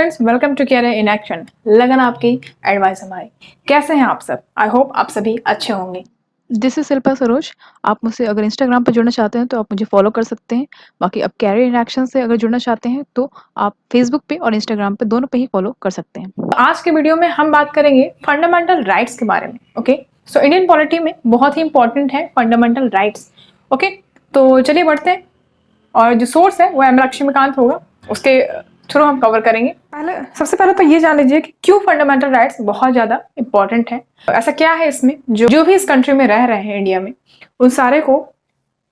Students, welcome to career in action. लगन आपकी, advice हमारी। कैसे हैं आप सब? आई होप आप सभी अच्छे होंगे। This is Shilpa Saroj. आप मुझसे अगर इंस्टाग्राम पर जुड़ना चाहते हैं तो आप मुझे फॉलो कर सकते हैं। बाकी आप कैरियर इन एक्शन से अगर जुड़ना चाहते हैं तो आप फेसबुक पे और इंस्टाग्राम पे दोनों पे ही फॉलो कर सकते हैं। तो आज के वीडियो में हम बात करेंगे फंडामेंटल राइट्स के बारे में। ओके, सो इंडियन पॉलिटी में बहुत ही इंपॉर्टेंट है फंडामेंटल राइट्स। ओके, तो चलिए बढ़ते हैं। और जो सोर्स है वो एम लक्ष्मीकांत होगा, उसके थ्रू हम कवर करेंगे। सबसे पहले तो ये जान लीजिए कि क्यों फंडामेंटल राइट्स बहुत ज्यादा इंपॉर्टेंट है। ऐसा क्या है इसमें, जो भी इस कंट्री में रह रहे हैं इंडिया में, उन सारे को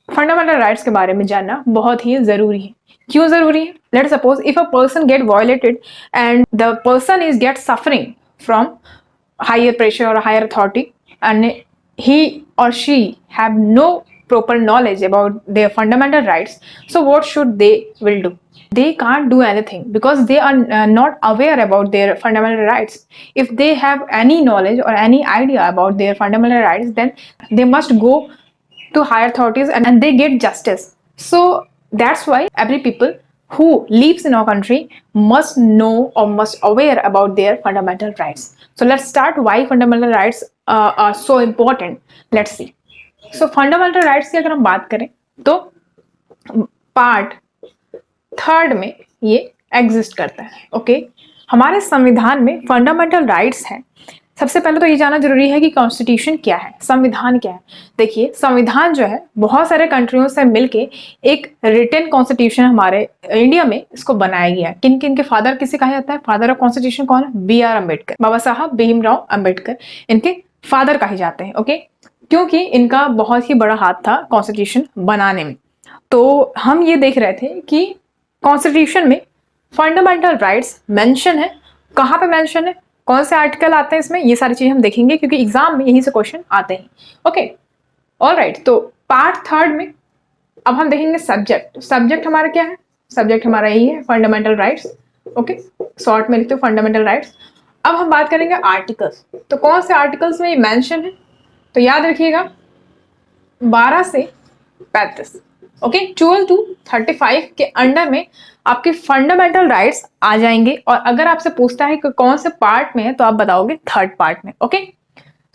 फंडामेंटल राइट्स के बारे में जानना बहुत ही जरूरी है। क्यों जरूरी है? Let suppose if a person get violated and the person is get suffering from higher pressure or higher authority, and he or she have no proper knowledge about their fundamental rights, so what should they will do? They can't do anything because they are not aware about their fundamental rights. If they have any knowledge or any idea about their fundamental rights, then they must go to higher authorities and they get justice. So that's why every people who lives in our country must know or must aware about their fundamental rights. So let's start why fundamental rights are so important. Let's see. So fundamental rights की अगर हम बात करें तो part third में ये exist करता है। ओके, हमारे संविधान में फंडामेंटल राइट्स हैं। सबसे पहले तो ये जानना जरूरी है कि कॉन्स्टिट्यूशन क्या है, संविधान क्या है। देखिए, संविधान जो है बहुत सारे कंट्रियों से मिलके एक रिटन कॉन्स्टिट्यूशन हमारे इंडिया में इसको बनाया गया। किन किन के फादर किसे कहा जाता है? फादर ऑफ कॉन्स्टिट्यूशन कौन है? बी आर अम्बेडकर, बाबा साहब भीमराव अम्बेडकर, इनके फादर कहे जाते हैं। ओके, क्योंकि इनका बहुत ही बड़ा हाथ था कॉन्स्टिट्यूशन बनाने में। तो हम ये देख रहे थे कि कॉन्स्टिट्यूशन में फंडामेंटल राइट्स मेंशन है। कहाँ पे मेंशन है, कौन से आर्टिकल आते हैं इसमें, ये सारी चीजें हम देखेंगे क्योंकि एग्जाम में यहीं से क्वेश्चन आते हैं। Okay, alright. तो पार्ट थर्ड में अब हम देखेंगे सब्जेक्ट। सब्जेक्ट हमारा क्या है? सब्जेक्ट हमारा यही है, फंडामेंटल राइट्स। ओके, शॉर्ट में लिखते हो फंडामेंटल राइट्स। अब हम बात करेंगे आर्टिकल्स। तो कौन से आर्टिकल्स में ये मेंशन है? तो याद रखिएगा 12 से 35। ओके, 12 to 35 के अंडर में आपके फंडामेंटल राइट्स आ जाएंगे। और अगर आपसे पूछता है कि कौन से पार्ट में है तो आप बताओगे थर्ड पार्ट में। ओके,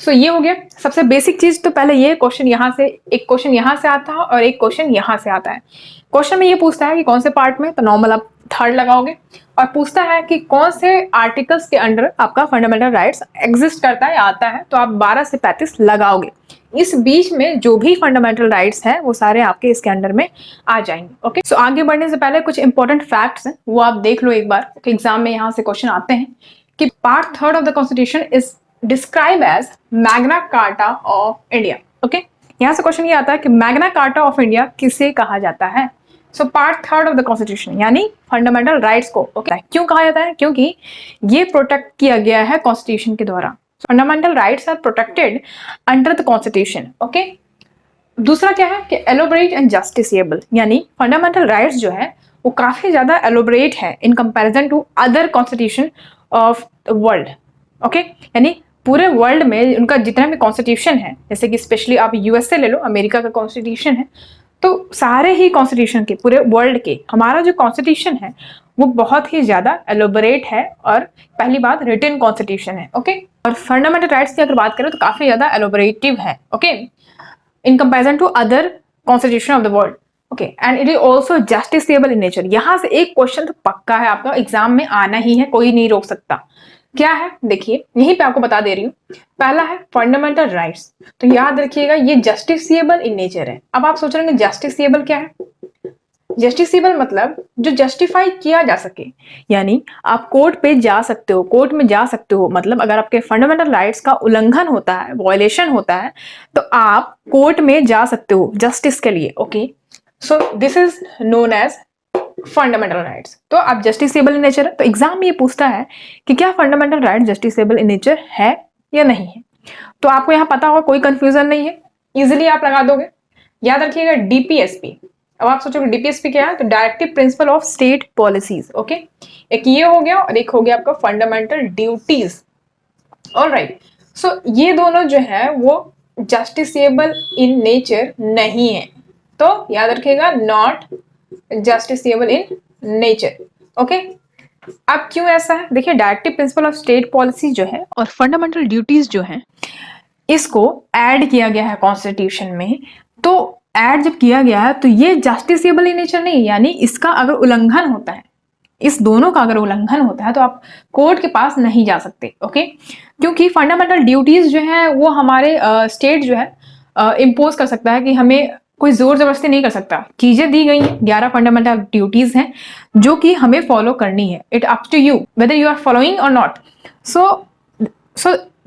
सो ये हो गया सबसे बेसिक चीज। तो पहले ये क्वेश्चन यहाँ से, एक क्वेश्चन यहाँ से आता है और एक क्वेश्चन यहाँ से आता है। क्वेश्चन में ये पूछता है कि कौन से पार्ट में, तो नॉर्मल आप थर्ड लगाओगे। और पूछता है कि कौन से आर्टिकल्स के अंडर आपका फंडामेंटल राइट्स एग्जिस्ट करता है, आता है, तो आप 12 से 35 लगाओगे। इस बीच में जो भी फंडामेंटल राइट्स हैं वो सारे आपके इसके अंडर में आ जाएंगे। ओके, सो आगे बढ़ने से पहले कुछ इंपॉर्टेंट फैक्ट्स हैं, वो आप देख लो एक बार। एग्जाम में यहाँ से क्वेश्चन आते हैं कि part third of the constitution is describe as Magna Carta of India. Okay, यहाँ से क्वेश्चन ये आता है कि मैग्ना कार्टा ऑफ इंडिया किसे कहा जाता है? So part third of the constitution यानी फंडामेंटल राइट्स को। ओके, क्यों कहा जाता है? क्योंकि ये प्रोटेक्ट किया गया है कॉन्स्टिट्यूशन के द्वारा। Fundamental rights are protected under the constitution. Okay, दूसरा क्या है कि एलोबरेट एंड जस्टिसेबल, यानी फंडामेंटल राइट्स जो है वो काफी ज्यादा एलोबरेट है in comparison to other constitution of the world. Okay, यानी पूरे वर्ल्ड में उनका जितना भी कॉन्स्टिट्यूशन है, जैसे कि स्पेशली आप यूएसए ले लो, अमेरिका का कॉन्स्टिट्यूशन है, तो सारे ही कॉन्स्टिट्यूशन के पूरे वर्ल्ड के हमारा जो कॉन्स्टिट्यूशन है वो बहुत ही ज्यादा एलोबरेट है और पहली बात रिटन कॉन्स्टिट्यूशन है। ओके, और फंडामेंटल राइट्स की अगर बात करें तो काफी ज्यादा एलोबरेटिव है। Okay, in comparison to other constitution of the world. Okay, and it is also justiciable in nature. यहां से एक क्वेश्चन तो पक्का है आपका एग्जाम में आना ही है, कोई नहीं रोक सकता। क्या है? देखिए, यहीं पे आपको बता दे रही हूँ। पहला है फंडामेंटल राइट्स, तो याद रखिएगा ये जस्टिसेबल इन नेचर है। अब आप सोच रहे हैं जस्टिसेबल क्या है? जस्टिसेबल मतलब जो जस्टिफाई किया जा सके, यानी आप कोर्ट पे जा सकते हो, कोर्ट में जा सकते हो। मतलब अगर आपके फंडामेंटल राइट्स का उल्लंघन होता है, वायलेशन होता है, तो आप कोर्ट में जा सकते हो जस्टिस के लिए। Okay, so this is known as fundamental rights. तो आप जस्टिसेबल इन नेचर है, तो एग्जाम में ये पूछता है कि क्या fundamental right justiciable in nature है या नहीं है। तो आपको यहाँ पता होगा, कोई कंफ्यूजन नहीं है, इजिली आप लगा दोगे। याद रखिएगा डीपीएसपी। अब आप सोचोगे डीपीएसपी क्या है, तो directive principle of state policies. Okay, एक ये हो गया और एक हो गया आपका फंडामेंटल ड्यूटीज। ऑलराइट, सो ये दोनों जो है वो जस्टिसेबल इन नेचर नहीं है, तो याद रखिएगा not justiciable in nature. Okay, अब क्यों ऐसा है, देखिए directive principle of state policy जो है और फंडामेंटल ड्यूटीज जो हैं इसको ऐड किया गया है कॉन्स्टिट्यूशन में। तो ऐड जब किया गया है तो ये जस्टिसेबल इन नेचर नहीं, यानी इसका अगर उल्लंघन होता है, इस दोनों का अगर उल्लंघन होता है तो आप कोर्ट के पास नहीं जा सकते। ओके, क्योंकि फंडामेंटल ड्यूटीज जो है वो हमारे स्टेट जो है इम्पोज कर सकता है कि हमें कोई जोर जबरदस्ती नहीं कर सकता। चीजें दी गई हैं, 11 फंडामेंटल ड्यूटीज हैं जो कि हमें फॉलो करनी है। It up to you whether you are following और not. So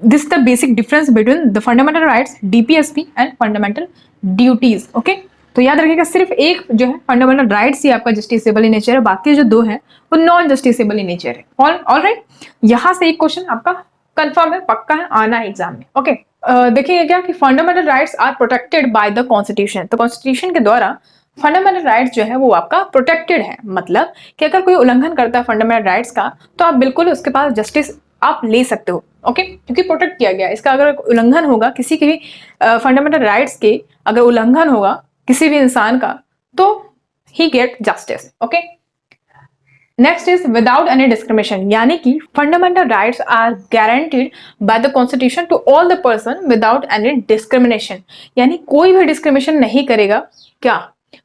this is the basic difference between the fundamental rights DPSP and fundamental duties. okay, तो याद रखिएगा सिर्फ एक जो है फंडामेंटल राइट्स ही आपका जस्टिसेबल इन नेचर है, बाकी जो दो है वो नॉन जस्टिसेबल इन नेचर है। ऑलराइट, यहां से एक क्वेश्चन आपका कंफर्म है, पक्का है, आना है एग्जाम में। ओके, देखिए क्या कि fundamental rights are protected by the constitution. तो कॉन्स्टिट्यूशन के द्वारा फंडामेंटल राइट्स जो है वो आपका प्रोटेक्टेड है, मतलब कि अगर कोई उल्लंघन करता है फंडामेंटल राइट्स का तो आप बिल्कुल उसके पास जस्टिस आप ले सकते हो। ओके, क्योंकि प्रोटेक्ट किया गया। इसका अगर उल्लंघन होगा किसी के भी फंडामेंटल राइट्स के, अगर उल्लंघन होगा किसी भी इंसान का, तो he get justice. Okay, next is without any discrimination, यानी कि fundamental rights are guaranteed by the constitution to all the person without any discrimination, यानी कोई भी डिस्क्रिमिनेशन नहीं करेगा। क्या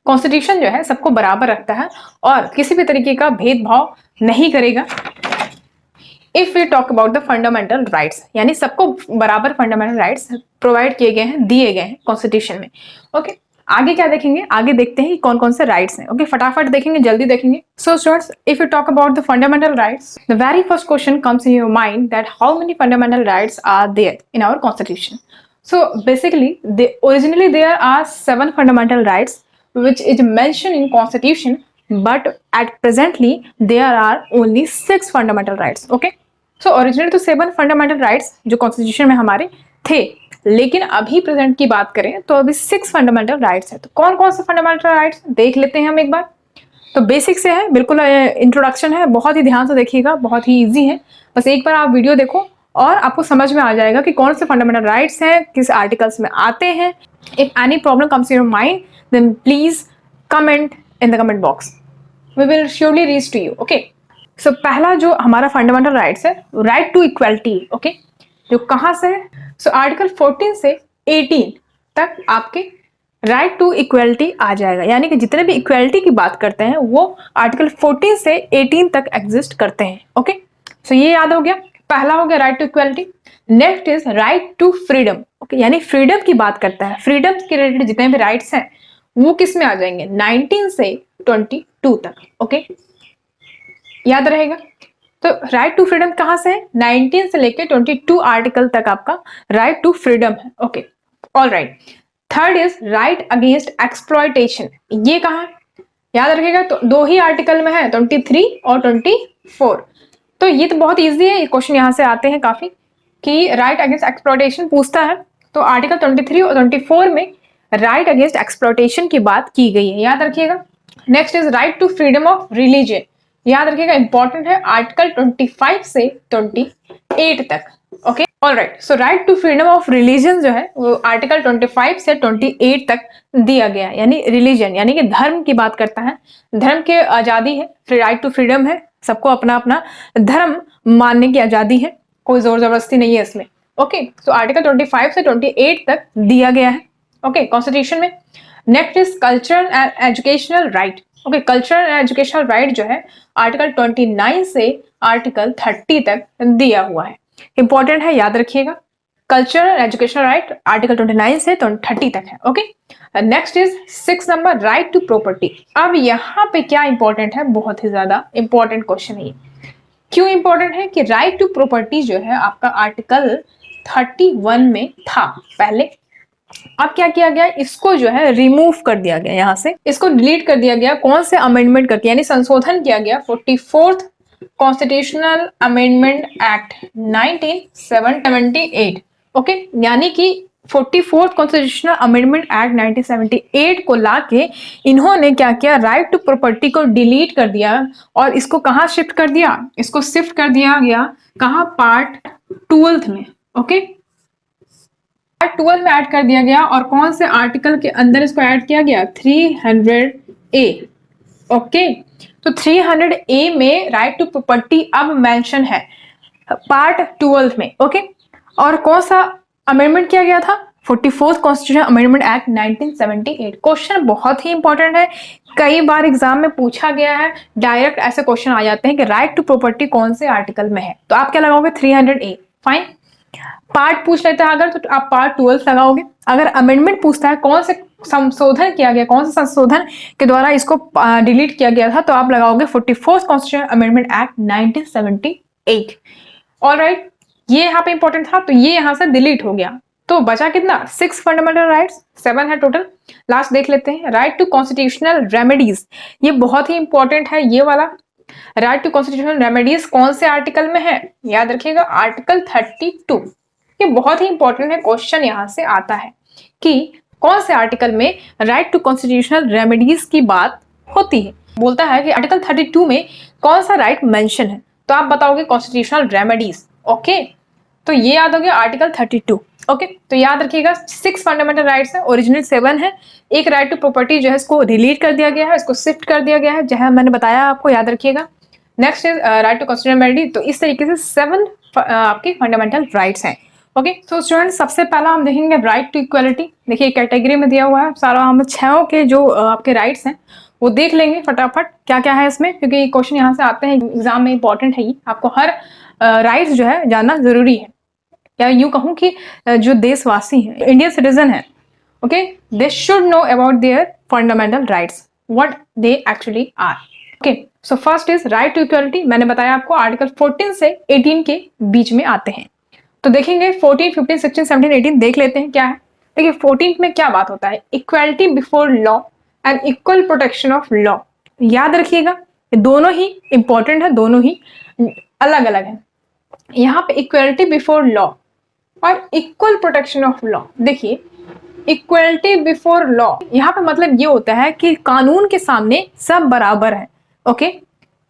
कॉन्स्टिट्यूशन जो है सबको बराबर रखता है और किसी भी तरीके का भेदभाव नहीं करेगा। If we talk about the fundamental rights, यानी सबको बराबर फंडामेंटल राइट्स प्रोवाइड किए गए हैं, दिए गए हैं कॉन्स्टिट्यूशन में। ओके, आगे क्या देखेंगे, आगे देखते हैं कि कौन कौन से राइट्स हैं। ओके, फटाफट देखेंगे, जल्दी देखेंगे। So students, if you talk about the fundamental rights, the very first question comes in your mind that how many fundamental rights are there in our constitution. So basically, originally there are 7 fundamental rights which is mentioned in Constitution, but at presently there are only 6 fundamental rights. Okay, so originally तो 7 fundamental rights जो Constitution में हमारे थे, लेकिन अभी present की बात करें तो अभी 6 fundamental rights है। तो कौन कौन से fundamental rights देख लेते हैं हम एक बार। तो बेसिक से है, बिल्कुल इंट्रोडक्शन है, बहुत ही ध्यान से देखिएगा, बहुत ही इजी है। बस एक बार आप वीडियो देखो और आपको समझ में आ जाएगा कि कौन से फंडामेंटल राइट्स हैं, किस आर्टिकल्स में आते हैं। If any problem comes in your mind then please comment in the comment box, we will surely reach to you. Okay, so पहला जो हमारा फंडामेंटल राइट्स है, राइट टू इक्वलिटी। ओके, जो कहाँ से है, सो आर्टिकल 14 से 18 तक आपके राइट टू इक्वलिटी आ जाएगा, यानी कि जितने भी इक्वलिटी की बात करते हैं वो आर्टिकल 14 से 18 तक एग्जिस्ट करते हैं। ओके, सो ये याद हो गया, पहला हो गया right to equality. Next is right to freedom. Okay, यानी फ्रीडम की बात करता है, फ्रीडम के रिलेटेड जितने भी राइट्स हैं वो किस में आ जाएंगे, 19 से 22 तक। ओके, याद रहेगा। तो राइट टू फ्रीडम कहाँ से है, 19 से लेके 22 आर्टिकल तक आपका राइट टू फ्रीडम है। Okay, alright. Third is right against exploitation, ये कहाँ है, याद रखिएगा। तो 2 ही आर्टिकल में है, 23 और 24। तो ये तो बहुत इजी है, ये क्वेश्चन यहाँ से आते हैं काफी कि राइट अगेंस्ट एक्सप्लॉयटेशन पूछता है। तो आर्टिकल 23 और 24 में राइट अगेंस्ट एक्सप्लॉयटेशन की बात की गई है, याद रखिएगा। Next is right to freedom of religion, याद रखिएगा, इंपॉर्टेंट है, आर्टिकल 25 से 28 तक। Okay, alright. So right to freedom of religion जो है वो आर्टिकल 25 से 28 तक दिया गया है, यानी रिलीजन यानी कि धर्म की बात करता है, धर्म की आजादी है, राइट टू फ्रीडम है, सबको अपना अपना धर्म मानने की आजादी है, कोई जोर जबरदस्ती नहीं है इसमें। ओके, सो आर्टिकल 25 से 28 तक दिया गया है। ओके, कॉन्स्टिट्यूशन में। Next is cultural and educational right. Okay, cultural and educational right जो है आर्टिकल 29 से आर्टिकल 30 तक दिया हुआ है, इंपॉर्टेंट है, याद रखिएगा। कल्चरल एजुकेशनल राइट आर्टिकल 29 से 30 तक है। Okay, next is 6 number right to property. अब यहाँ पे क्या इंपॉर्टेंट है, बहुत ही ज्यादा इंपॉर्टेंट क्वेश्चन है ये। क्यों इंपॉर्टेंट है कि राइट टू प्रॉपर्टी जो है आपका आर्टिकल 31 में था पहले, अब क्या किया गया, इसको जो है रिमूव कर दिया गया, यहाँ से इसको डिलीट कर दिया गया। कौन से अमेंडमेंट करके, यानी संशोधन किया गया 44th constitutional amendment act 1978। Okay, यानी कि 44th कॉन्स्टिट्यूशनल अमेंडमेंट एक्ट 1978 को लाके इन्होंने क्या किया, राइट टू प्रॉपर्टी को डिलीट कर दिया और इसको कहाँ शिफ्ट कर दिया, इसको शिफ्ट कर दिया गया कहाँ, पार्ट 12 में। ओके, पार्ट 12 में ऐड कर दिया गया और कौन से आर्टिकल के अंदर इसको ऐड किया गया, 300A। ओके, तो 300A में राइट टू प्रॉपर्टी अब मेंशन है पार्ट 12 में। ओके, और कौन सा अमेंडमेंट किया गया था? 44th constitution amendment act 1978। Question बहुत ही इंपॉर्टेंट है, कई बार एग्जाम में पूछा गया है, डायरेक्ट ऐसे क्वेश्चन आ जाते हैं कि राइट टू प्रॉपर्टी कौन से आर्टिकल में है, तो आप क्या लगाओगे? 300A। फाइन, पार्ट पूछ लेता है अगर, तो आप पार्ट 12 लगाओगे। अगर अमेंडमेंट पूछता है कौन से संशोधन किया गया, कौन से संशोधन के द्वारा इसको डिलीट किया गया था, तो आप लगाओगे 44th constitution amendment act 1978। Alright, ये यहाँ पे इंपॉर्टेंट था, तो ये यहाँ से डिलीट हो गया, तो बचा कितना? 6 फंडामेंटल राइट्स, 7 है टोटल। लास्ट देख लेते हैं, राइट टू कॉन्स्टिट्यूशनल रेमेडीज। ये बहुत ही इंपॉर्टेंट है, ये वाला राइट टू कॉन्स्टिट्यूशनल रेमेडीज कौन से आर्टिकल में है? याद रखिएगा, आर्टिकल 32। ये बहुत ही इंपॉर्टेंट है, क्वेश्चन यहाँ से आता है कि कौन से आर्टिकल में राइट टू कॉन्स्टिट्यूशनल रेमेडीज की बात होती है। बोलता है कि आर्टिकल 32 में कौन सा राइट मेंशन है, तो आप बताओगे कॉन्स्टिट्यूशनल रेमेडीज। ओके, तो ये याद हो गया आर्टिकल 32। ओके, तो याद रखिएगा 6 फंडामेंटल राइट्स है, ओरिजिनल 7 है। एक राइट टू प्रॉपर्टी जो है इसको रिलीट कर दिया गया है, इसको शिफ्ट कर दिया गया है, जहां मैंने बताया आपको, याद रखिएगा। Next is right to constitutional remedy. तो इस तरीके से 7 आपके फंडामेंटल राइट्स हैं। ओके, तो स्टूडेंट सबसे पहला हम देखेंगे राइट टू इक्वालिटी। देखिए कैटेगरी में दिया हुआ है सारा, हम 6 के जो आपके राइट्स हैं वो देख लेंगे फटाफट क्या क्या है इसमें, क्योंकि ये क्वेश्चन यहाँ से आते हैं एग्जाम में, इंपॉर्टेंट है ये, आपको हर राइट्स जो है जानना जरूरी है। या यूं कहूं कि जो देशवासी हैं, इंडियन सिटीजन है, okay, they should know about their fundamental rights, what they actually are. Okay, so first is right to equality. मैंने बताया आपको आर्टिकल 14 से 18 के बीच में आते हैं। तो देखेंगे 14, 15, 16, 17, 18 देख लेते हैं क्या है। देखिए 14 में क्या बात होता है? Equality before law and equal protection of law. याद रखिएगा, ये दोनों ही इंपॉर्टेंट है, दोनों ही अलग अलग है। यहाँ पे इक्वालिटी बिफोर लॉ और इक्वल प्रोटेक्शन ऑफ लॉ। देखिए इक्वलिटी बिफोर लॉ, यहाँ पे मतलब ये होता है कि कानून के सामने सब बराबर है। ओके,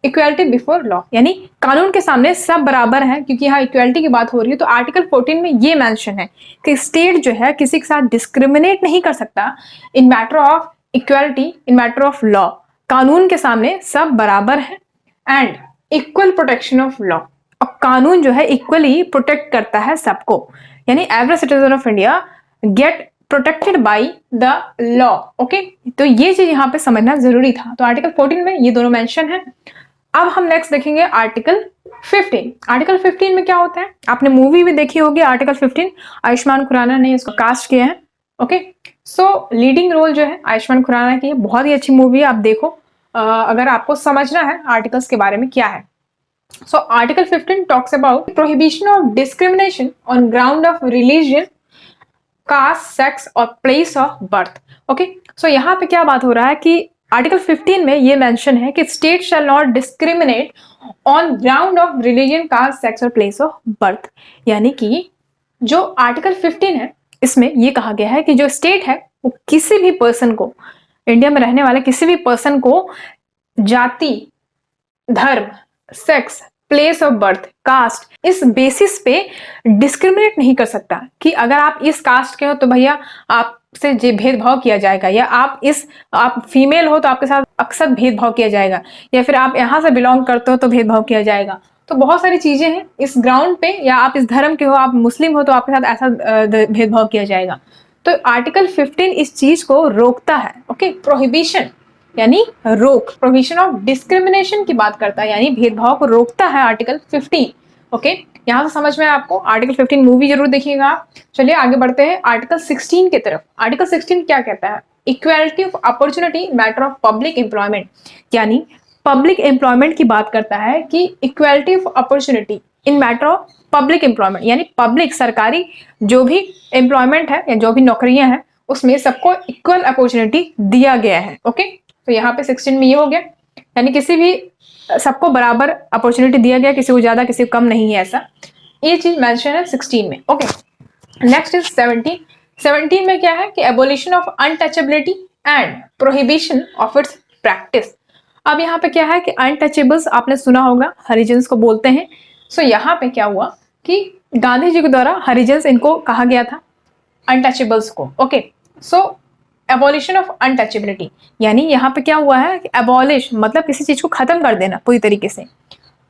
इक्वालिटी बिफोर लॉ यानी कानून के सामने सब बराबर हैं, क्योंकि यहाँ इक्वालिटी की बात हो रही है। तो आर्टिकल 14 में ये मेंशन है कि स्टेट जो है किसी के साथ डिस्क्रिमिनेट नहीं कर सकता इन matter of equality, in matter of law. कानून के सामने सब बराबर है and equal protection of law. अब कानून जो है इक्वली प्रोटेक्ट करता है सबको, यानी every citizen of India get protected by the law. Okay, तो ये चीज यहाँ पे समझना जरूरी था। तो आर्टिकल 14 में ये दोनों मेंशन है। अब हम नेक्स्ट देखेंगे आर्टिकल 15। आर्टिकल 15 में क्या होता है? आपने मूवी भी देखी होगी आर्टिकल 15, आयुष्मान खुराना ने इसको कास्ट किया है। ओके, सो लीडिंग रोल जो है आयुष्मान खुराना की, बहुत ही अच्छी मूवी है, आप देखो अगर आपको समझना है आर्टिकल्स के बारे में क्या है। So article 15 talks about prohibition of discrimination on ground of religion, caste, sex और place of birth. Okay, so यहाँ पे क्या बात हो रहा है कि आर्टिकल 15 में ये मेंशन है कि state shall not discriminate on ground of religion, caste, sex और प्लेस ऑफ बर्थ। यानी कि जो आर्टिकल 15 है इसमें ये कहा गया है कि जो स्टेट है वो किसी भी पर्सन को, इंडिया में रहने वाले किसी भी पर्सन को जाति, धर्म, sex, place of birth, caste, इस बेसिस पे डिस्क्रिमिनेट नहीं कर सकता कि अगर आप इस कास्ट के हो तो भैया आपसे भेदभाव किया जाएगा, या आप फीमेल हो तो आपके साथ अक्सर भेदभाव किया जाएगा, या फिर आप यहाँ से बिलोंग करते हो तो भेदभाव किया जाएगा। तो बहुत सारी चीजें हैं इस ग्राउंड पे, या आप इस धर्म के हो, आप मुस्लिम हो तो आपके साथ ऐसा भेदभाव किया जाएगा। तो आर्टिकल 15 इस चीज को रोकता है। ओके, प्रोहिबिशन यानी रोक, प्रोहिबिशन ऑफ डिस्क्रिमिनेशन की बात करता है, यानी भेदभाव को रोकता है आर्टिकल 15। ओके, यहाँ से समझ में आपको आर्टिकल 15 मूवी जरूर देखिएगा आप। चलिए आगे बढ़ते हैं आर्टिकल 16 की तरफ। आर्टिकल 16 क्या कहता है? Equality of opportunity matter of public employment, यानी पब्लिक एम्प्लॉयमेंट की बात करता है कि equality of opportunity in matter of public employment, यानी पब्लिक सरकारी जो भी एम्प्लॉयमेंट है या जो भी नौकरियां हैं उसमें सबको इक्वल अपॉर्चुनिटी दिया गया है। ओके, तो यहाँ पे 16 में ये हो गया, यानी किसी भी सबको बराबर अपॉर्चुनिटी दिया गया, किसी को ज्यादा किसी को कम नहीं है, ऐसा ये चीज मेंशन है 16 में। Okay, next is 17। 17 में क्या है कि abolition of untouchability and prohibition of its practice. अब यहाँ पे क्या है कि अनटचेबल्स आपने सुना होगा, हरिजन्स को बोलते हैं। सो यहाँ पे क्या हुआ कि गांधी जी के द्वारा हरिजन्स इनको कहा गया था, अनटचेबल्स को। Okay, so abolition of untouchability, यानी यहाँ पे क्या हुआ है कि एबॉलिश मतलब किसी चीज को खत्म कर देना पूरी तरीके से।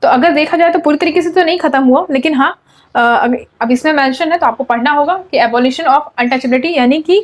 तो अगर देखा जाए तो पूरी तरीके से तो नहीं खत्म हुआ, लेकिन हाँ अब इसमें मेंशन है तो आपको पढ़ना होगा कि एबॉलिशन ऑफ अनटचेबिलिटी, यानी कि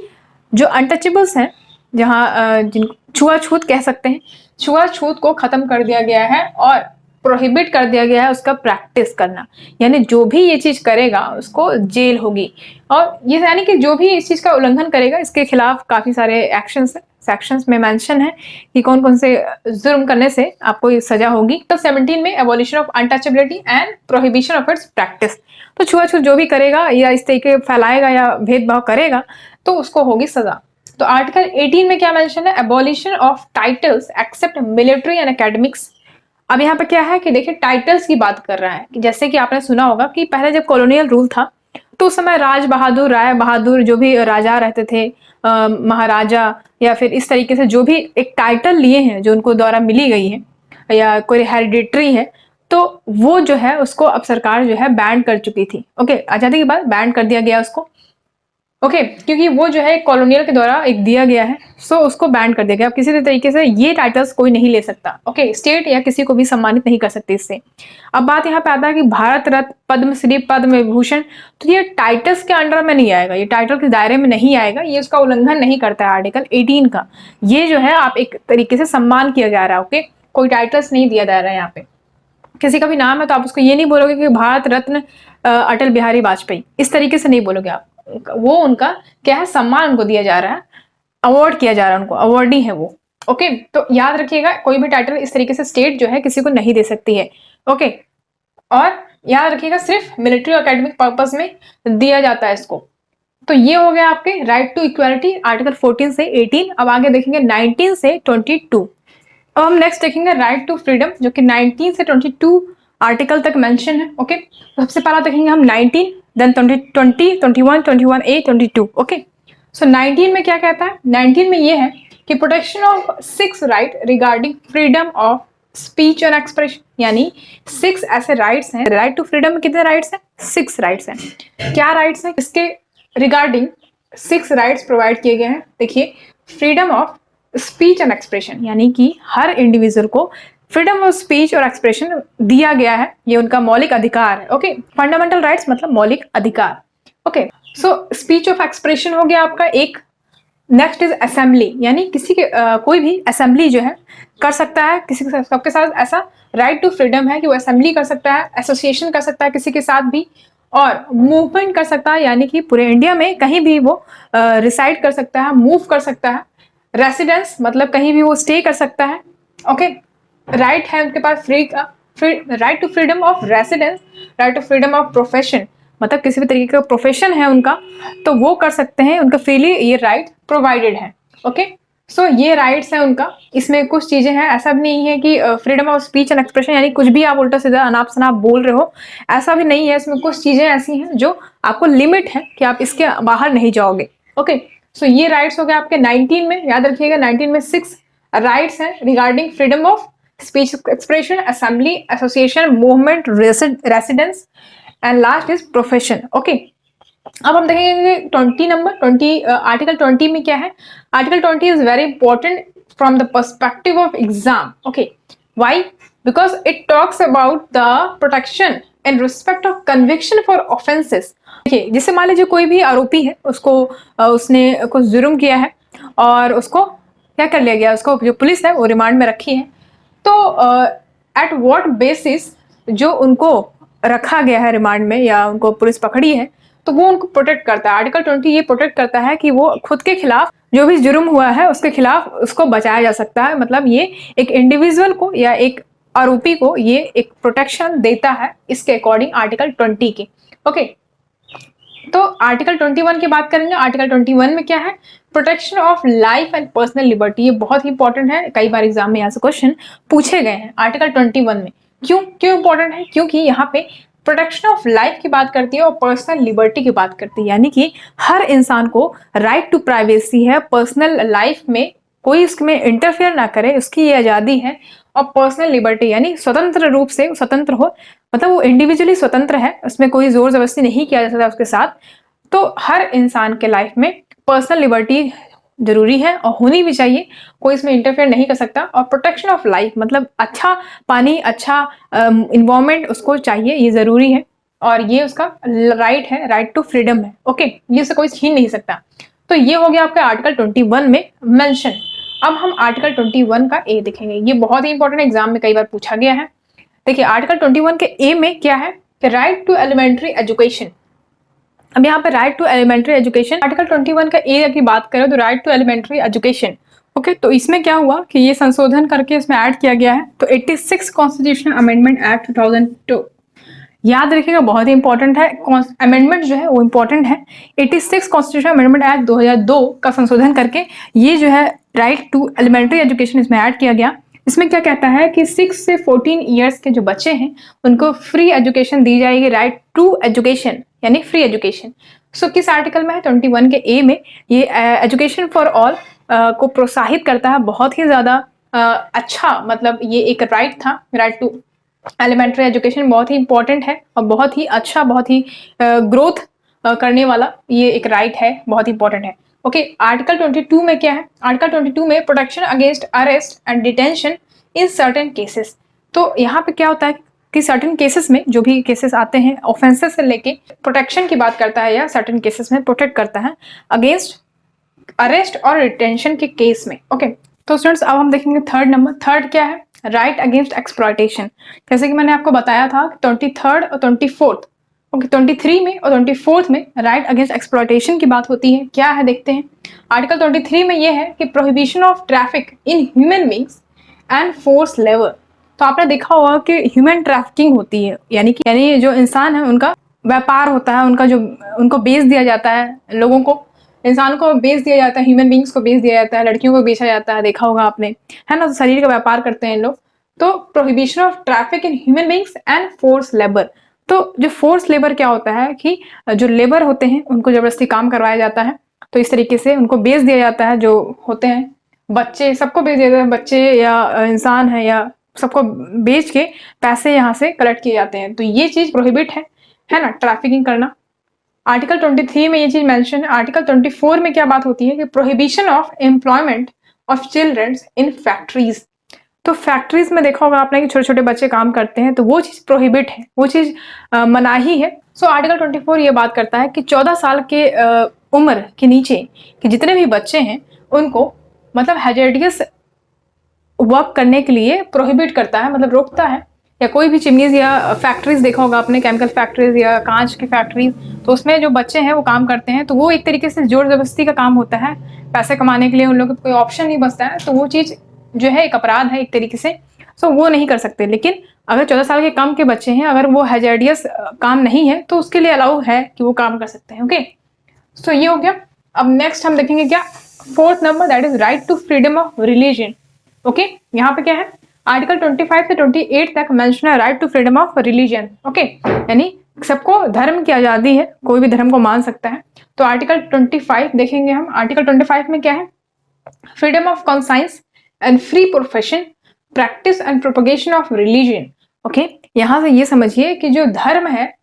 जो अनटचेबल्स हैं, जहाँ जिन छुआछूत कह सकते हैं, छुआछूत को खत्म कर दिया गया है और प्रोहिबिट कर दिया गया है उसका प्रैक्टिस करना, यानी जो भी ये चीज करेगा उसको जेल होगी। और ये यानी कि जो भी इस चीज का उल्लंघन करेगा इसके खिलाफ काफी सारे एक्शंस सेक्शंस में मेंशन है कि कौन कौन से जुर्म करने से आपको ये सजा होगी। तो 17 में abolition of untouchability and prohibition of its practice, तो छुआछूत जो भी करेगा या इस तरीके फैलाएगा या भेदभाव करेगा तो उसको होगी सजा। तो आर्टिकल 18 में क्या मेंशन है, abolition of titles except military and academics. अब यहाँ पे क्या है कि देखिए टाइटल्स की बात कर रहा है कि जैसे कि आपने सुना होगा कि पहले जब कॉलोनियल रूल था तो उस समय राज बहादुर, राय बहादुर जो भी राजा रहते थे, महाराजा या फिर इस तरीके से जो भी एक टाइटल लिए हैं जो उनको द्वारा मिली गई है या कोई हेरिडिटरी है, तो वो जो है उसको अब सरकार जो है बैन कर चुकी थी। ओके, आजादी के बाद बैन कर दिया गया उसको। ओके, क्योंकि वो जो है कॉलोनियल के द्वारा एक दिया गया है, सो उसको बैन कर दिया गया। अब किसी भी तरीके से ये टाइटल्स कोई नहीं ले सकता। ओके, स्टेट या किसी को भी सम्मानित नहीं कर सकते इससे। अब बात यहाँ पे आता है कि भारत रत्न, पद्मश्री, पद्म विभूषण, तो ये टाइटल्स के अंडर में नहीं आएगा, ये टाइटल के दायरे में नहीं आएगा, ये उसका उल्लंघन नहीं करता है आर्टिकल 18 का। ये जो है आप एक तरीके से सम्मान किया जा रहा है। ओके, कोई टाइटल्स नहीं दिया जा रहा है यहाँ पे। किसी का भी नाम है तो आप उसको ये नहीं बोलोगे कि भारत रत्न अटल बिहारी वाजपेयी, इस तरीके से नहीं बोलोगे आप। वो उनका क्या है, सम्मान उनको दिया जा रहा है, अवार्ड किया जा रहा है उनको, अवार्डी है वो। ओके, तो याद रखिएगा कोई भी टाइटल इस तरीके से स्टेट जो है किसी को नहीं दे सकती है। ओके, और याद रखिएगा सिर्फ मिलिट्री और एकेडमिक पर्पस में दिया जाता है इसको। तो ये हो गया आपके राइट टू इक्वालिटी आर्टिकल 14 से 18। अब आगे देखेंगे 19 से 22। अब हम नेक्स्ट देखेंगे राइट टू फ्रीडम, जो कि 19 से 22 आर्टिकल तक मेंशन है। ओके, तो सबसे पहला देखेंगे हम 19, देन 20, 21, 21A, 22। ओके, सो 19 में क्या कहता है, 19 में ये है कि protection of 6 right regarding freedom of speech and expression, यानी 6 ऐसे राइट्स हैं। राइट टू फ्रीडम में कितने राइट्स हैं, 6 राइट्स हैं। क्या राइट्स हैं, इसके रिगार्डिंग 6 राइट्स प्रोवाइड किए गए हैं। देखिए, freedom of speech and expression, यानी कि हर इंडिविजुअल को फ्रीडम ऑफ स्पीच और एक्सप्रेशन दिया गया है, ये उनका मौलिक अधिकार है। ओके, फंडामेंटल राइट्स मतलब मौलिक अधिकार। Okay, so speech of expression हो गया आपका एक। नेक्स्ट इज असेंबली, यानी किसी के कोई भी असेंबली जो है कर सकता है, किसी के साथ, सबके साथ ऐसा राइट टू फ्रीडम है कि वो असेंबली कर सकता है, एसोसिएशन कर सकता है किसी के साथ भी, और मूवमेंट कर सकता है, यानी कि पूरे इंडिया में कहीं भी वो रिसाइड कर सकता है, मूव कर सकता है। रेसिडेंस मतलब कहीं भी वो स्टे कर सकता है। ओके, राइट है उनके पास फ्री का, right to freedom of residence, right to freedom of profession, मतलब किसी भी तरीके का प्रोफेशन है उनका तो वो कर सकते हैं, उनका फ्रीली ये राइट प्रोवाइडेड है। ओके, सो ये राइट्स है उनका। इसमें कुछ चीजें हैं, ऐसा भी नहीं है कि freedom of speech and expression यानी कुछ भी आप उल्टा सीधा अनाप शनाप बोल रहे हो, ऐसा भी नहीं है। इसमें कुछ चीजें ऐसी हैं जो आपको लिमिट है कि आप इसके बाहर नहीं जाओगे। ओके, सो ये राइट्स हो गए आपके 19 में। याद रखिएगा 19 में 6 राइट्स हैं regarding freedom of speech expression, assembly, association, movement, residence and last is profession. Okay, अब हम देखेंगे 20 नंबर 20 आर्टिकल 20 में क्या है। Article 20 is very important from the perspective of exam. Okay, why, because it talks about the protection in respect of conviction for offences. देखिए, जैसे मान लीजिए कोई भी आरोपी है, उसको उसने कुछ जुर्म किया है और उसको क्या कर लिया गया, उसको जो पुलिस है वो रिमांड में रखी है, तो एट व्हाट बेसिस जो उनको रखा गया है रिमांड में या उनको पुलिस पकड़ी है, तो वो उनको प्रोटेक्ट करता है। आर्टिकल 20 ये प्रोटेक्ट करता है कि वो खुद के खिलाफ जो भी जुर्म हुआ है उसके खिलाफ उसको बचाया जा सकता है। मतलब ये एक इंडिविजुअल को या एक आरोपी को ये एक प्रोटेक्शन देता है इसके अकॉर्डिंग आर्टिकल 20 के। ओके, तो आर्टिकल 21 की बात करेंगे। आर्टिकल 21 में क्या है, protection of life and personal liberty. ये बहुत ही इंपॉर्टेंट है, कई बार एग्जाम में यहाँ से क्वेश्चन पूछे गए हैं आर्टिकल 21 में। क्यों इंपॉर्टेंट है, क्योंकि यहाँ पे प्रोटेक्शन ऑफ लाइफ की बात करती है और पर्सनल लिबर्टी की बात करती है, यानी कि हर इंसान को राइट टू प्राइवेसी है, पर्सनल लाइफ में कोई उसमें इंटरफेयर ना करे, उसकी ये आज़ादी है। और पर्सनल लिबर्टी यानी स्वतंत्र रूप से स्वतंत्र हो, मतलब वो इंडिविजुअली स्वतंत्र है, उसमें कोई जोर जबरदस्ती नहीं किया जा सकता उसके साथ। तो हर इंसान के लाइफ में पर्सनल लिबर्टी जरूरी है और होनी भी चाहिए, कोई इसमें इंटरफेयर नहीं कर सकता। और प्रोटेक्शन ऑफ लाइफ मतलब अच्छा पानी, अच्छा इन्वायरमेंट उसको चाहिए, ये जरूरी है और ये उसका राइट है, राइट टू फ्रीडम है। ओके, ये से कोई छीन नहीं सकता। तो ये हो गया आपका आर्टिकल 21 में मेंशन। अब हम आर्टिकल 21 का ए देखेंगे, ये बहुत ही इंपॉर्टेंट एग्जाम में कई बार पूछा गया है। देखिए आर्टिकल 21 के ए में क्या है कि राइट टू एलिमेंट्री एजुकेशन। अब यहाँ पे right to elementary education, article 21 का ए की बात करें तो right to elementary education. Okay, तो इसमें क्या हुआ कि ये संशोधन करके इसमें ऐड किया गया है। तो 86 कॉन्स्टिट्यूशनल अमेंडमेंट एक्ट 2002, याद रखिएगा बहुत ही इंपॉर्टेंट है, अमेंडमेंट जो है वो इंपॉर्टेंट है। 86 कॉन्स्टिट्यूशनल अमेंडमेंट एक्ट 2002 का संशोधन करके ये जो है राइट टू एलिमेंट्री एजुकेशन इसमें ऐड किया गया। इसमें क्या कहता है कि 6 से 14 इयर्स के जो बच्चे हैं उनको फ्री एजुकेशन दी जाएगी, राइट टू एजुकेशन यानी फ्री एजुकेशन। सो किस आर्टिकल में है? 21 के ए में। ये एजुकेशन फॉर ऑल को प्रोत्साहित करता है, बहुत ही ज्यादा अच्छा, मतलब ये एक राइट था, राइट टू एलिमेंट्री एजुकेशन बहुत ही इंपॉर्टेंट है और बहुत ही अच्छा, बहुत ही ग्रोथ करने वाला ये एक राइट है, बहुत ही इंपॉर्टेंट है। ओके, आर्टिकल 22 में क्या है? आर्टिकल 22 में protection against arrest and detention in certain cases. तो यहाँ पे क्या होता है कि सर्टेन केसेस में, जो भी केसेस आते हैं ऑफेंसेस से लेके, प्रोटेक्शन की बात करता है या सर्टेन केसेस में प्रोटेक्ट करता है अगेंस्ट अरेस्ट और डिटेंशन के केस में। ओके, तो स्टूडेंट्स अब हम देखेंगे थर्ड नंबर। थर्ड क्या है? Right against exploitation. जैसे कि मैंने आपको बताया था 23rd और 24th, ओके 23 में और 24th में राइट अगेंस्ट एक्सप्लॉयटेशन की बात होती है। क्या है देखते हैं। आर्टिकल 23 में यह है कि prohibition of traffic in human beings and force labour. तो आपने देखा होगा कि ह्यूमन ट्रैफिकिंग होती है, यानी जो इंसान है उनका व्यापार होता है, उनका जो उनको बेच दिया जाता है, लोगों को, इंसान को बेच दिया जाता है, ह्यूमन बींग्स को बेच दिया जाता है, लड़कियों को बेचा जाता है, देखा होगा आपने, है ना। तो शरीर का व्यापार करते हैं लोग। तो prohibition of traffic in human beings and force labour. तो जो फोर्स लेबर क्या होता है कि जो लेबर होते हैं उनको जबरदस्ती काम करवाया जाता है, तो इस तरीके से उनको बेच दिया जाता है। जो होते हैं बच्चे, सबको बेच दिया जाता है, बच्चे या इंसान है या सबको बेच के पैसे यहाँ से कलेक्ट किए जाते हैं। तो ये चीज प्रोहिबिट है ना, ट्रैफिकिंग करना। आर्टिकल 23 में ये चीज मेंशन है। आर्टिकल 24 में क्या बात होती है कि prohibition of employment of children in factories. तो फैक्ट्रीज में देखा होगा आपने कि छोटे छोटे बच्चे काम करते हैं, तो वो चीज प्रोहिबिट है, वो चीज मनाही है। सो आर्टिकल 24 ये बात करता है कि 14 साल के उम्र के नीचे के जितने भी बच्चे हैं उनको मतलब हैजर्डियस वर्क करने के लिए प्रोहिबिट करता है, मतलब रोकता है। या कोई भी चिमनीज या फैक्ट्रीज देखा होगा आपने, केमिकल फैक्ट्रीज या कांच की फैक्ट्रीज, तो उसमें जो बच्चे हैं वो काम करते हैं, तो वो एक तरीके से जोर जबरदस्ती का काम होता है। पैसे कमाने के लिए उन लोगों को कोई ऑप्शन नहीं बचता है, तो वो चीज जो है एक अपराध है एक तरीके से। सो वो नहीं कर सकते। लेकिन अगर 14 साल के कम के बच्चे हैं, अगर वो हैजर्डियस काम नहीं है, तो उसके लिए अलाउ है कि वो काम कर सकते हैं। ओके, सो ये हो गया। अब नेक्स्ट हम देखेंगे क्या, fourth number, that is right to freedom of religion. Okay, यहाँ पे क्या है, आर्टिकल 25 से 28 तक मेंशन है right to freedom of religion. Okay, यानी सबको धर्म की आजादी है, कोई भी धर्म को मान सकता है। तो आर्टिकल 25 देखेंगे हम। आर्टिकल 25 में क्या है, freedom of conscience and free profession, practice and propagation of religion. Okay, यहां से ये समझिए कि जो धर्म है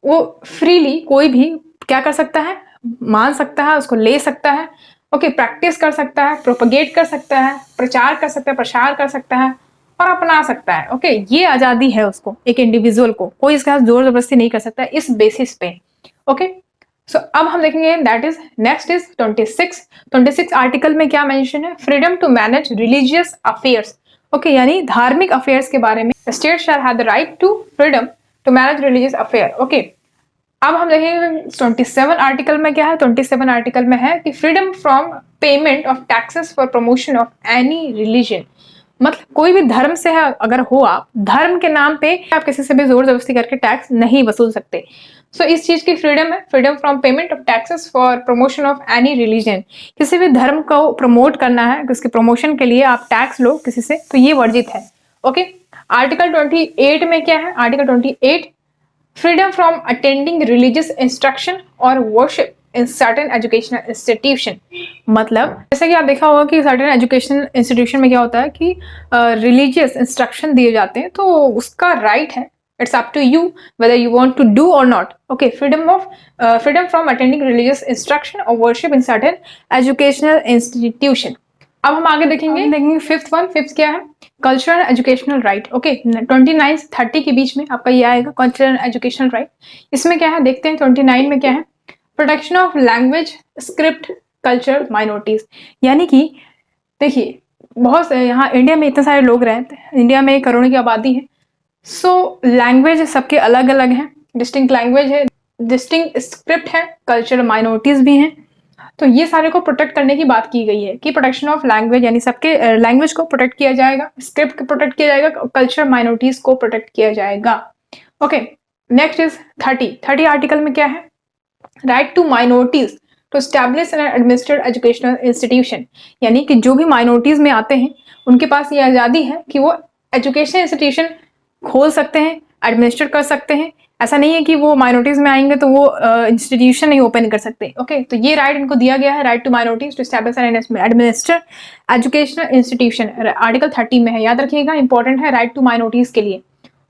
वो फ्रीली कोई भी क्या कर सकता है, मान सकता है, उसको ले सकता है। ओके, प्रैक्टिस कर सकता है, प्रोपगेट कर सकता है, प्रचार कर सकता है, प्रसार कर सकता है और अपना सकता है। ओके, ये आजादी है उसको, एक इंडिविजुअल को, कोई इसके साथ जोर जबरदस्ती नहीं कर सकता इस बेसिस पे। ओके, सो अब हम देखेंगे that is next is 26 article में क्या मेंशन है, freedom to manage religious affairs. Okay, यानी धार्मिक अफेयर्स के बारे में, state shall have the right to freedom to manage religious affair. Okay, अब हम देखेंगे 27 आर्टिकल में क्या है। 27 आर्टिकल में है कि freedom from payment of taxes for promotion of any religion. मतलब कोई भी धर्म से है अगर हो, आप धर्म के नाम पे आप किसी से भी जोर जबरदस्ती करके टैक्स नहीं वसूल सकते। सो इस चीज की फ्रीडम है, freedom from payment of taxes for promotion of any religion. किसी भी धर्म को प्रमोट करना है, उसके प्रमोशन के लिए आप टैक्स लो किसी से, तो ये वर्जित है। ओके, आर्टिकल 28 में क्या है, article 28 freedom from attending religious instruction और worship in certain educational institution. मतलब जैसे कि आप देखा होगा कि सर्टेन एजुकेशनल इंस्टीट्यूशन में क्या होता है कि रिलीजियस इंस्ट्रक्शन दिए जाते हैं, तो उसका राइट है It's up to you whether you want to do or not. Okay, freedom from attending religious instruction or worship in certain educational institution. अब हम आगे देखेंगे फिफ्थ क्या है, कल्चरल एजुकेशनल राइट. ओके, 29 से 30 के बीच में आपका ये आएगा कल्चरल एजुकेशनल राइट. इसमें क्या है देखते हैं 29 में क्या है, protection of language, script, culture, minorities. यानी कि देखिए बहुत यहाँ इंडिया में इतने सारे लोग रहते हैं, इंडिया में करोड़ों की आबादी है. सो लैंग्वेज सबके अलग अलग हैं, डिस्टिंक्ट लैंग्वेज है, डिस्टिंक्ट स्क्रिप्ट है, कल्चर माइनॉरिटीज भी हैं. तो ये सारे को प्रोटेक्ट करने की बात की गई है कि प्रोटेक्शन ऑफ लैंग्वेज यानी सबके लैंग्वेज को प्रोटेक्ट किया जाएगा, स्क्रिप्ट को प्रोटेक्ट किया जाएगा, कल्चर माइनॉरिटीज को प्रोटेक्ट किया जाएगा. ओके, नेक्स्ट इज 30 आर्टिकल में क्या है, right to minorities to establish and administer educational institution. यानी कि जो भी माइनॉरिटीज में आते हैं उनके पास ये आज़ादी है कि वो एजुकेशन इंस्टीट्यूशन खोल सकते हैं, एडमिनिस्टर कर सकते हैं. ऐसा नहीं है कि वो माइनॉरिटीज में आएंगे तो वो इंस्टीट्यूशन नहीं ओपन कर सकते. ओके, तो ये राइट इनको दिया गया है, right to minorities to establish and administer educational institution. Article 30 में है, याद रखिएगा, इंपॉर्टेंट है राइट टू माइनॉरिटीज के लिए.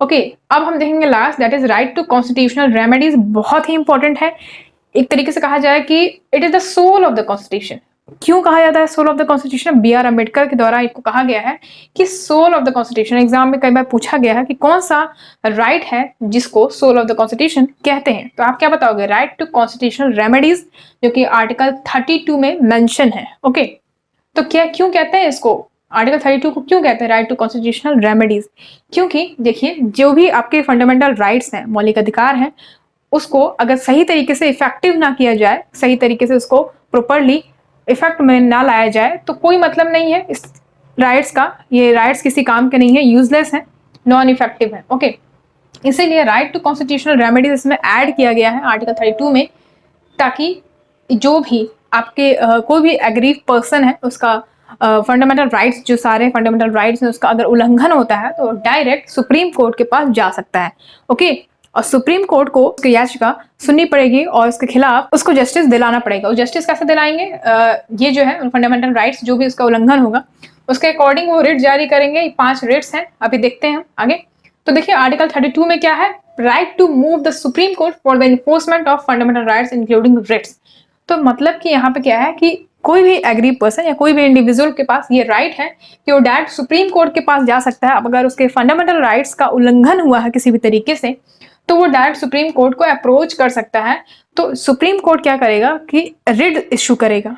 ओके, अब हम देखेंगे last, that is right to constitutional remedies. बहुत ही इंपॉर्टेंट है. एक तरीके से कहा जाए कि it is the soul of the constitution. क्यों कहा जाता है soul of the constitution? B R Ambedkar के द्वारा इसको कहा गया है कि soul of the constitution. Exam में कई बार पूछा गया है कि कौन सा राइट है जिसको सोल ऑफ द कॉन्स्टिट्यूशन कहते हैं. तो आप क्या बताओगे? राइट टू कॉन्स्टिट्यूशनल रेमेडीज, जो कि आर्टिकल 32 में मेंशन है. ओके, तो क्या क्यों कहते हैं इसको, आर्टिकल 32 को क्यों कहते हैं राइट टू कॉन्स्टिट्यूशनल रेमेडीज? क्योंकि देखिए जो भी आपके फंडामेंटल राइट्स हैं, मौलिक अधिकार हैं, उसको अगर सही तरीके से इफेक्टिव ना किया जाए, सही तरीके से उसको प्रॉपरली इफेक्ट में ना लाया जाए तो कोई मतलब नहीं है इस राइट्स का. ये राइट्स किसी काम के नहीं है, यूजलेस है, नॉन इफेक्टिव है. ओके, इसीलिए राइट टू कॉन्स्टिट्यूशनल रेमेडीज इसमें ऐड किया गया है आर्टिकल 32 में, ताकि जो भी आपके कोई भी एग्रीव पर्सन है उसका फंडामेंटल राइट्स, जो सारे फंडामेंटल राइट्स हैं, उसका अगर उल्लंघन होता है तो डायरेक्ट सुप्रीम कोर्ट के पास जा सकता है. ओके, और सुप्रीम कोर्ट को उसकी याचिका सुननी पड़ेगी और उसके खिलाफ उसको जस्टिस दिलाना पड़ेगा. और जस्टिस कैसे दिलाएंगे? ये जो है फंडामेंटल राइट्स, जो भी उसका उल्लंघन होगा उसके अकॉर्डिंग वो रिट जारी करेंगे. 5 रिट्स हैं, अभी देखते हैं हम आगे. तो देखिए आर्टिकल 32 में क्या है, right to move the supreme court for the enforcement of fundamental rights including writs. तो मतलब कि यहाँ पे क्या है कि कोई भी एग्री पर्सन या कोई भी इंडिविजुअल के पास ये राइट है कि वो डायरेक्ट सुप्रीम कोर्ट के पास जा सकता है. अब अगर उसके फंडामेंटल राइट्स का उल्लंघन हुआ है किसी भी तरीके से तो वो डायरेक्ट सुप्रीम कोर्ट को अप्रोच कर सकता है. तो सुप्रीम कोर्ट क्या करेगा कि रिट इशू करेगा.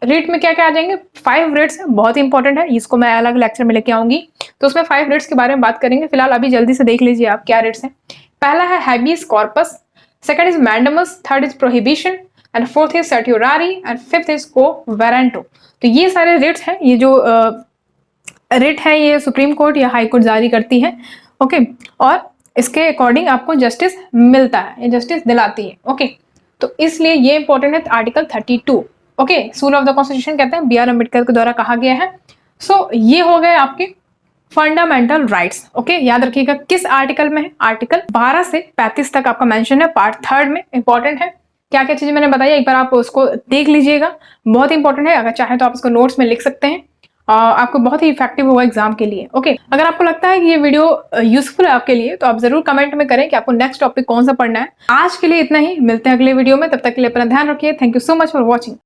रिट में क्या क्या आ जाएंगे? 5 रिट्स है, बहुत इंपॉर्टेंट है, इसको मैं अलग लेक्चर में लेके आऊंगी. तो उसमें 5 रिट्स के बारे में बात करेंगे. फिलहाल अभी जल्दी से देख लीजिए आप क्या रिट्स हैं. पहला है habeas corpus, second is mandamus, third is prohibition, and fourth is certiorari, and fifth is quo warranto. तो ये सारे रिट्स हैं. ये जो रिट है ये सुप्रीम कोर्ट या हाई कोर्ट जारी करती है. ओके, और इसके अकॉर्डिंग आपको जस्टिस मिलता है, ये जस्टिस दिलाती है. ओके, तो इसलिए ये इंपॉर्टेंट है article 32. Okay, soul of the constitution कहते हैं, बी आर अम्बेडकर के द्वारा कहा गया है. सो ये हो गए आपके फंडामेंटल राइट्स. ओके, याद रखिएगा किस आर्टिकल में है, आर्टिकल 12 से 35 तक आपका मेंशन है, पार्ट 3 में. इंपॉर्टेंट है, क्या क्या चीजें मैंने बताई एक बार आप उसको देख लीजिएगा, बहुत इंपॉर्टेंट है. अगर चाहे तो आप इसको नोट्स में लिख सकते हैं, आपको बहुत ही इफेक्टिव होगा एग्जाम के लिए. ओके, अगर आपको लगता है कि ये वीडियो यूजफुल है आपके लिए तो आप जरूर कमेंट में करें कि आपको नेक्स्ट टॉपिक कौन सा पढ़ना है. आज के लिए इतना ही, मिलते हैं अगले वीडियो में, तब तक के लिए अपना ध्यान रखिए. Thank you so much for watching.